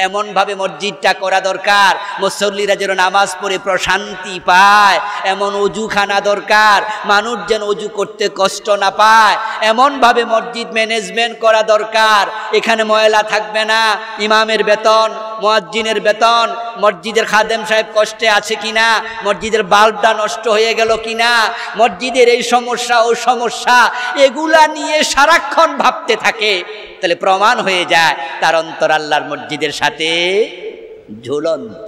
এমনভাবে মসজিদটা করা দরকার মুসল্লিরা যেন নামাজ পড়ে প্রশান্তি পায়। এমন অজুখানা দরকার, মানুষ যেন অজু করতে কষ্ট না পায়। এমনভাবে মসজিদ ম্যানেজমেন্ট করা দরকার, এখানে ময়লা থাকবে না। ইমামের বেতন, মুয়াজ্জিনের বেতন, মসজিদের খাদেম সাহেব কষ্টে আছে কিনা, মসজিদের বাল্বটা নষ্ট হয়ে গেল কিনা, মসজিদের এই সমস্যা ও সমস্যা, এগুলা নিয়ে সারাক্ষণ ভাবতে থাকে। তাহলে প্রমাণ হয়ে যায় তার অন্তর আল্লাহর মসজিদের সাথে ঝুলন্ত।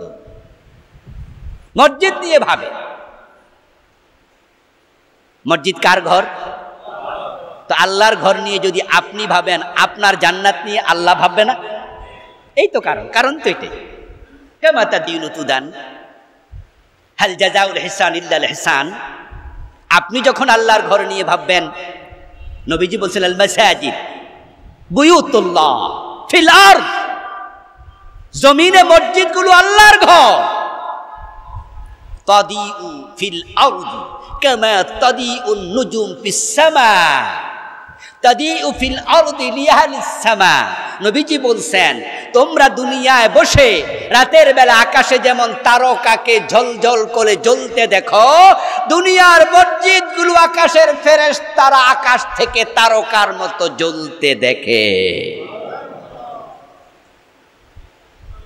মসজিদ নিয়ে ভাবে। মসজিদ কার ঘর? তো আল্লাহর ঘর নিয়ে যদি আপনি ভাবেন, আপনার জান্নাত নিয়ে আল্লাহ ভাববে না? এই তো কারণ তো এটাই। কামা তাদিনু তুদান, হাল জাযাউল ইহসান ইল্লাল ইহসান। আপনি যখন আল্লাহর ঘর নিয়ে ভাববেন, নবীজি বলছেন আল মাসাজিদ বুয়ুতুল্লাহ ফিল আরদ, জমিনে মসজিদগুলো আল্লাহর ঘর। তাদিউ ফিল আরদি কামা তাদিউন নুজুম ফিস সামা, তাদিউ ফিল আরদি লিয়াহলিস সামা। নবীজি বলছেন, তোমরা দুনিয়ায় বসে রাতের বেলা আকাশে যেমন তারকাকে ঝলঝল করে জ্বলতে দেখো, দুনিয়ার মসজিদগুলো আকাশের ফেরেশতারা আকাশ থেকে তারকার মতো জ্বলতে দেখে।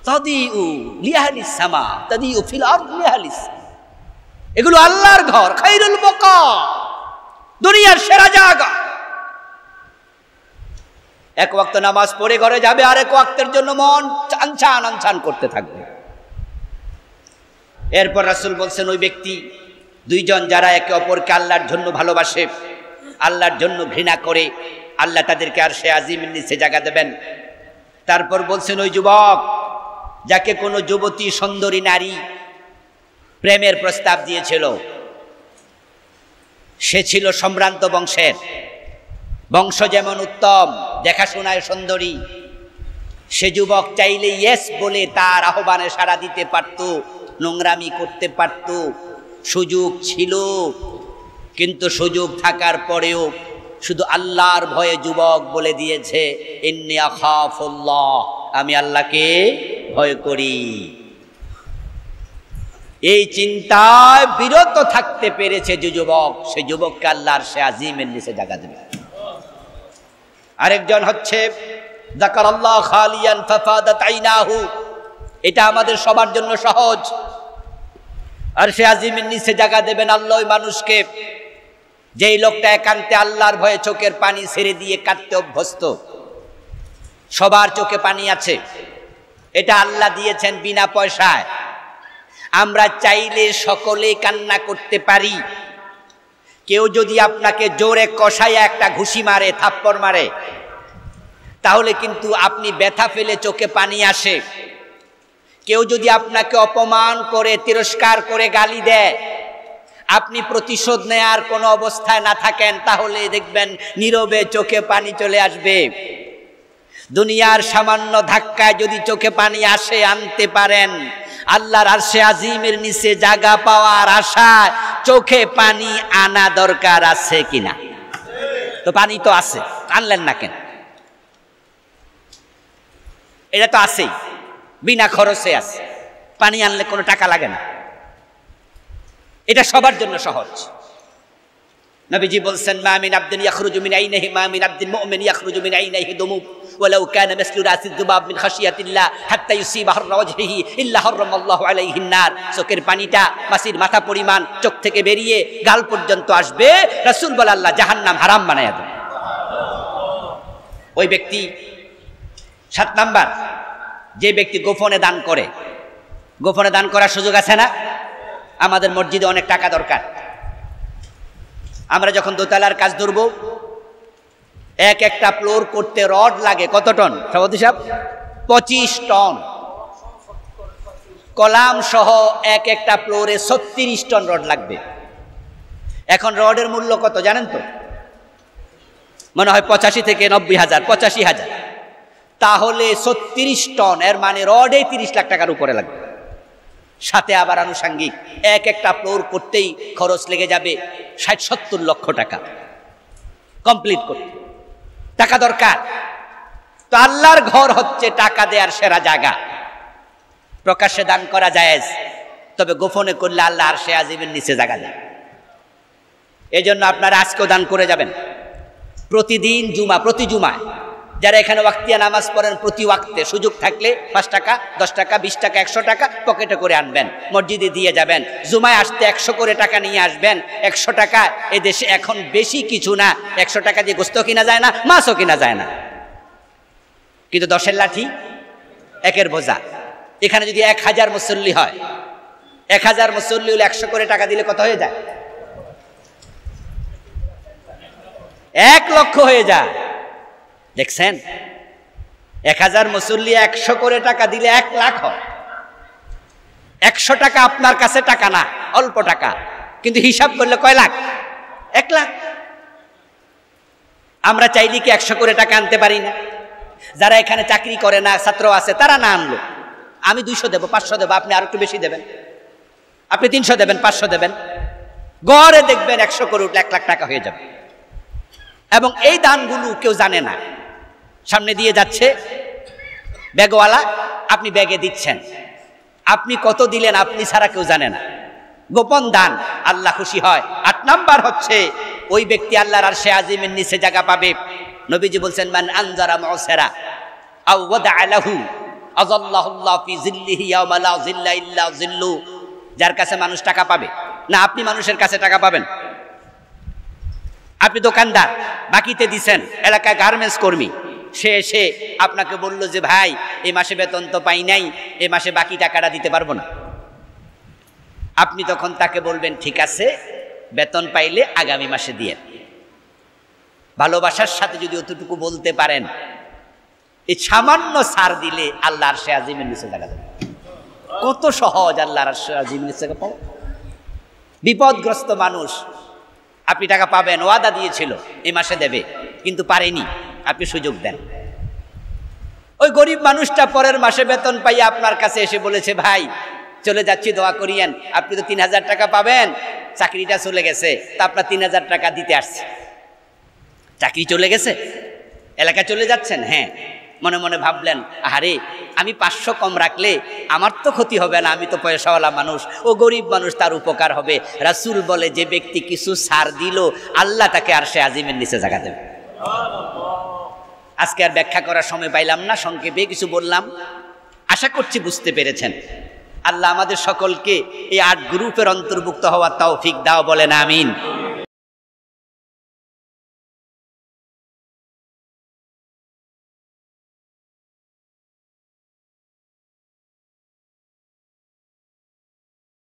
তাদিউ লিয়াহলিস সামা তাদিউ ফিল আরদি লিয়াহলিস, এগুলো আল্লাহর ঘর। খায়রুল বাকা, দুনিয়ার সেরা জায়গা। এক ওয়াক্ত নামাজ পড়ে ঘরে যাবে, আর এক ওয়াক্তের জন্য মন আনছান আনছান করতে থাকবে। এরপর রাসূল বলছেন ওই ব্যক্তি দুইজন যারা একে অপরকে আল্লাহর জন্য ভালোবাসে, আল্লাহর জন্য ঘৃণা করে, আল্লাহ তাদেরকে আরশে আজিমের নিচে জায়গা দেবেন। তারপর বলছেন ওই যুবক যাকে কোনো যুবতী সুন্দরী নারী প্রেমের প্রস্তাব দিয়েছিল, সে ছিল সম্ভ্রান্ত বংশের, বংশ যেমন উত্তম, দেখাশোনায় সুন্দরী, সে যুবক চাইলে ইয়েস বলে তার আহ্বানে সাড়া দিতে পারত, নোংরামি করতে পারত, সুযোগ ছিল। কিন্তু সুযোগ থাকার পরেও শুধু আল্লাহর ভয়ে যুবক বলে দিয়েছে ইন্নী আখাফুল্লাহ, আমি আল্লাহকে ভয় করি। এই চিন্তায় বিরত থাকতে পেরেছে যে যুবক, সে যুবককে আল্লাহর আরশে আজিমের নিচে জায়গা দেবে। আরেকজন হচ্ছে যাকারাল্লাহ খালিয়ান ফাফাদাত আইনাহু, এটা আমাদের সবার জন্য সহজ। আরশে আজিমের নিচে জায়গা দেবেন আল্লাহ ওই মানুষকে যেই লোকটা একান্তে আল্লাহর ভয়ে চোখের পানি ছেড়ে দিয়ে কাঁদতে অভ্যস্ত। সবার চোখে পানি আছে, এটা আল্লাহ দিয়েছেন বিনা পয়সায়। আমরা চাইলে সকলেই কান্না করতে পারি। কেউ যদি আপনাকে জোরে কষাইয়া একটা ঘুষি মারে, থাপ্পড় মারে, তাহলে কিন্তু আপনি ব্যথা ফেলে চোখে পানি আসে। কেউ যদি আপনাকে অপমান করে, তিরস্কার করে, গালি দেয়, আপনি প্রতিশোধ নেয়ার কোনো অবস্থায় না থাকেন, তাহলে দেখবেন নীরবে চোখে পানি চলে আসবে। দুনিয়ার সামান্য ধাক্কায় যদি চোখে পানি আসে, আনতে পারেন, আল্লাহর আরশে আজিমের নিচে জায়গা পাওয়ার আশায় চোখে পানি আনা দরকার আছে কিনা? তো পানি তো আছে, আনলেন না কেন? এটা তো আছেই, বিনা খরচে আছে, পানি আনলে কোনো টাকা লাগে না। এটা সবার জন্য সহজ। নবীজি বলছেন মা মিন আবদিন ইয়াখরুজু মিন আইনিহি মা মিন আবদিন মুমিন ইয়াখরুজু মিন আইনিহি দুমু ওয়ালাউ কানা মিসলু রাসিদ যুবাব মিন খাশিয়াতিল্লাহ হাত্তা ইউসিবা হাররা ওয়াজহিহি ইল্লা হারামাল্লাহু আলাইহিন নার। চোখের পানিটা মাছির মাথা পরিমাণ চোখ থেকে বেরিয়ে গাল পর্যন্ত আসবে, রাসূল বলে আল্লাহ জাহান্নাম হারাম বানায়া দেবে। ওই ব্যক্তি 7 নাম্বার, যে ব্যক্তি গোপনে দান করে। গোপনে দান করার সুযোগ আছে না? আমাদের মসজিদে অনেক টাকা দরকার। আমরা যখন দোতলার কাজ ধরবো, একটা ফ্লোর করতে রড লাগে কত টন সভাপতি সাহেব? 25 টন। কলাম সহ একটা ফ্লোরে 36 টন রড লাগবে। এখন রডের মূল্য কত জানেন তো? মনে হয় 85 থেকে 90,000, 85,000। তাহলে 36 টন, এর মানে রডে 30 লাখ টাকার উপরে লাগবে। সাথে আবার আনুষঙ্গিক একটা ফ্লোর করতেই খরচ লেগে যাবে 60-70 লক্ষ টাকা কমপ্লিট করতে। টাকা দরকার। তো আল্লাহর ঘর হচ্ছে টাকা দেওয়ার সেরা জায়গা। প্রকাশ্যে দান করা জায়েজ, তবে গোপনে করলে আল্লাহ আরশে আজিমের নিচে জায়গা দেয়। এই জন্য আপনারা আজকেও দান করে যাবেন। প্রতিদিন প্রতি জুমায় যারা এখানে ওয়াক্তিয়া নামাজ পড়েন, প্রতি ওয়াক্তে সুযোগ থাকলে 5 টাকা, 10 টাকা, 20 টাকা, 100 টাকা পকেটে করে আনবেন, মসজিদে দিয়ে যাবেন। জুমায় আসতে 100 করে টাকা নিয়ে আসবেন। 100 টাকা এই দেশে এখন বেশি কিছু না। 100 টাকা দিয়ে গোস্ত কিনা যায় না, মাছও কিনা যায় না, কিন্তু 10-এর লাঠি 1-এর বোঝা। এখানে যদি 1000 মুসল্লি হয়, 1000 মুসল্লি হলে 100 করে টাকা দিলে কত হয়ে যায়? 1 লক্ষ হয়ে যায়। দেখছেন, 1000 মুসল্লি 100 করে টাকা দিলে 1 লাখ হয়। 100 টাকা আপনার কাছে টাকা না, অল্প টাকা, কিন্তু হিসাব করলে কয় লাখ? 1 লাখ। আমরা চাইলে কি 100 করে টাকা আনতে পারি না? যারা এখানে চাকরি করে না, ছাত্র আছে, তারা না আনলো, আমি 200 দেবো, 500 দেবো, আপনি আর একটু বেশি দেবেন, আপনি 300 দেবেন, 500 দেবেন, গড়ে দেখবেন 100 করে উঠলে 1 লাখ টাকা হয়ে যাবে। এবং এই দানগুলো কেউ জানে না। সামনে দিয়ে যাচ্ছে ব্যাগওয়ালা, আপনি ব্যাগে দিচ্ছেন, আপনি কত দিলেন আপনি ছাড়া কেউ জানে না। গোপন দান, আল্লাহ খুশি হয়। 8 নাম্বার হচ্ছে ওই ব্যক্তি আল্লাহর আরশে আজিমের নিচে জায়গা পাবে। নবীজি বলছেন মান আনজারা মুসিরা আও ওয়াদা লাহু আযাল্লাহুল্লাহু ফি জিল্লিহি ইয়াওমা লা জিল্লা ইল্লা জিল্লু। যার কাছে মানুষ টাকা পাবে না, আপনি মানুষের কাছে টাকা পাবেন। আপনি দোকানদার, বাকিতে দিছেন, এলাকায় গার্মেন্টস কর্মী, সে এসে আপনাকে বলল যে ভাই এই মাসে বেতন তো পাই নাই, এই মাসে বাকি টাকাটা দিতে পারবো না। আপনি তখন তাকে বলবেন ঠিক আছে, বেতন পাইলে আগামী মাসে দিয়ে। ভালোবাসার সাথে যদি অতটুকু বলতে পারেন, এই সামান্য ছাড় দিলে আল্লাহর আরশে আজিমের নিচে জায়গা দেবে। কত সহজ আল্লাহর আরশে আজিমের নিচে জায়গা পাও। বিপদগ্রস্ত মানুষ, আপনি টাকা পাবেন, ওয়াদা দিয়েছিল এই মাসে দেবে, কিন্তু পারেনি, আপনি সুযোগ দেন। ওই গরিব মানুষটা পরের মাসে বেতন পাইয়া আপনার কাছে এসে বলেছে, ভাই চলে যাচ্ছি, দোয়া করিয়েন, আপনি তো 3000 টাকা পাবেন, চাকরিটা চলে গেছে, তা আপনার 3000 টাকা দিতে আসছে। চাকরি চলে গেছে, এলাকা চলে যাচ্ছেন, হ্যাঁ। মনে মনে ভাবলেন, আরে আমি 500 কম রাখলে আমার তো ক্ষতি হবে না, আমি তো পয়সাওয়ালা মানুষ, ও গরিব মানুষ, তার উপকার হবে। রাসূল বলে, যে ব্যক্তি কিছু ছাড় দিল, আল্লাহ তাকে আরশে আজিমের নিচে জায়গা দেবে। আজকে আর ব্যাখ্যা করার সময় পাইলাম না, সংক্ষেপে কিছু বললাম, আশা করছি বুঝতে পেরেছেন। আল্লাহ আমাদের সকলকে এই 8 গ্রুপের অন্তর্ভুক্ত হওয়ার তৌফিক দাও, বলেন আমিন।